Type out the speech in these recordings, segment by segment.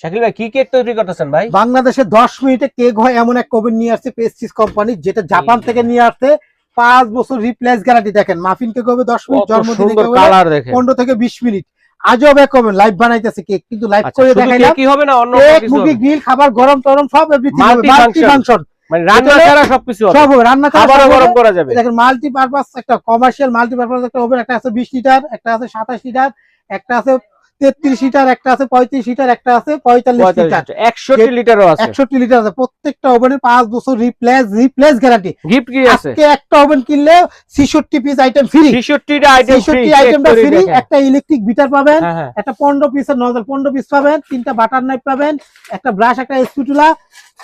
শাকিল ভাই কি কেক তৈরি করতেছেন ভাই? বাংলাদেশে 10 মিনিটে কেক হয় এমন এক ওভেন নিয়ে আসছে পেস্ট্রিজ কোম্পানি, যেটা জাপান থেকে নিয়ে আসছে। 5 বছর রিপ্লেস গ্যারান্টি। দেখেন মাফিন কেক হবে 10 মিনিট, জন্মদিনে কেক হবে কালার দেখেন 15 থেকে 20 মিনিট। আজব এক ওভেন লাইভ বানাইতেছে কেক, কিন্তু লাইভ করে দেখাইলাম কি হবে না অন্য কেক, কিছু মুরগি, গ্রিল, খাবার, গরম টরম সব এভরিথিং হবে। মাল্টি ফাংশন মানে রান্না ছাড়া সবকিছু হবে, সব হবে, রান্না ছাড়া খাবারও গরম করা যাবে। দেখেন মাল্টি পারপাস একটা কমার্শিয়াল মাল্টি পারপাস একটা ওভেন, একটা আছে 20 লিটার, একটা আছে 27 লিটার, একটা আছে 33 লিটার, একটা আছে 35 লিটার, একটা আছে 45 লিটার, 61 লিটারও আছে, 61 লিটার আছে। প্রত্যেকটা ওভেনের 5 বছর রিপ্লেস গ্যারান্টি। গিফট কি আছে? আজকে একটা ওভেন কিনলে 66 পিস আইটেম ফ্রি, 66টা আইটেম ফ্রি, 66 আইটেমটা ফ্রি। একটা ইলেকট্রিক বিটার পাবেন, হ্যাঁ। একটা 15 পিসের নজল 15 পিস পাবেন, 3টা বাটার নাইফ পাবেন, একটা ব্রাশ, একটা স্প্যাটুলা,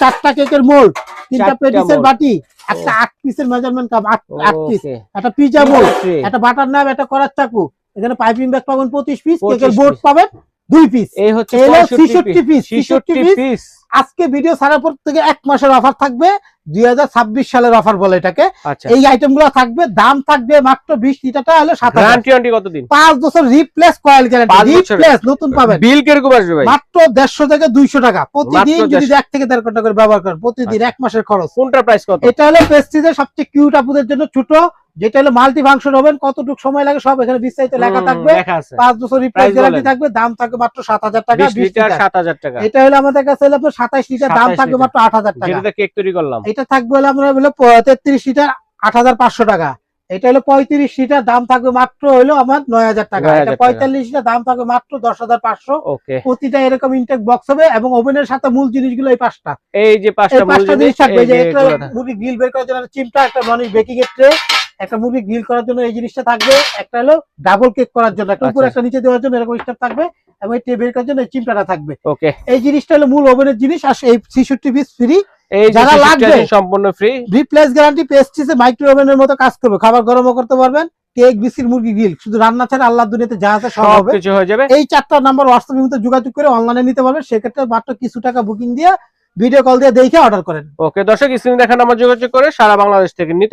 4টা কেকের মোল্ড, 3টা পেটিসের বাটি, একটা 8 পিসের মেজারমেন্ট কাপ 8 পিস, একটা পিজা মোল্ড, একটা বাটার নাইফ, একটা করার চাকু। এখানে পাইপিং ব্যাগ পাবেন 25 পিস, কেকের বোর্ড পাবেন 2 পিস। এই হচ্ছে 66 পিস, 66 পিস। আজকে ভিডিও ছাড়ার পর থেকে 1 মাসের অফার থাকবে, 2026 সালের অফার বলে এটাকে। আচ্ছা, এই আইটেমগুলো থাকবে, দাম থাকবে মাত্র 20 লিটারটা হলো 7000। গ্যারান্টি কতদিন? 5 বছর রিপ্লেস কয়েল গ্যারান্টি, রিপ্লেস নতুন পাবেন। বিল কিরকম আসবে ভাই? মাত্র 150 থেকে 200 টাকা প্রতিদিন, যদি 1 থেকে 1.5 ঘন্টা করে ব্যবহার করেন প্রতিদিন, 1 মাসের খরচ। কোনটা প্রাইস কত? এটা হলো প্রেস্টিজের সবচেয়ে কিউট আপুদের জন্য ছোট, যেটা হলো মাল্টি ফাংশন ওভেন। কতটুকু সময় লাগে সব এখানে বিস্তারিত লেখা থাকবে। 5 বছর রিপ্লেস গ্যারান্টি থাকবে, দাম থাকবে মাত্র 7000 টাকা। 20 লিটার 7000 টাকা। এটা হলো আমাদের কাছে হলো আপনার 27 লিটার, দাম থাকবে মাত্র 8000 টাকা। যেটা কেক তৈরি করলাম এটা থাকবে হলো আমরা হলো 33 লিটার, 8500 টাকা। এটা হলো 35 লিটার, দাম থাকবে মাত্র হলো আমার 9000 টাকা। এটা 45 লিটার, দাম থাকবে মাত্র 10500। ওকে, প্রতিটা এরকম ইনটেক বক্স হবে, এবং ওভেনের সাথে মূল জিনিসগুলো এই 5টা, এই যে 5টা মূল জিনিস থাকবে। এই যে একটা মুরগি গ্রিল বের করার জন্য একটা চিমটা, একটা ননির বেকিং এর ট্রে, একটা মুরগি গ্রিল করার জন্য এই জিনিসটা থাকবে, একটা হলো ডাবল কেক করার জন্য একটা উপরে একটা নিচে দেওয়ার জন্য এরকম স্টেপ থাকবে, এবং এই ট্রে বের করার জন্য এই চিমটাটা থাকবে। ওকে, এই জিনিসটা হলো মূল ওভেনের জিনিস। আর এই 66 পিস ফ্রি, এই যে যারা লাগবে সম্পূর্ণ ফ্রি। রিপ্লেস গ্যারান্টি, পেস্ট্রিজে মাইক্রো ওভেনের মতো কাজ করবে, খাবার গরমও করতে পারবেন, কেক, বিস্কিট, মুরগি গ্রিল, শুধু রান্না ছাড়া আল্লাহর দুনিয়াতে যা আছে সব হবে, কিছু হয়ে যাবে। এই 4টা নাম্বার হোয়াটসঅ্যাপের মধ্যে যোগাযোগ করে অনলাইনে নিতে পারবেন। সেক্ষেত্রে মাত্র কিছু টাকা বুকিং দিয়ে ভিডিও কল দিয়ে দেখে অর্ডার করেন। ওকে দর্শক, স্ক্রিনে দেখা নাম্বার যোগাযোগ করে সারা বাংলাদেশ থেকে নিতে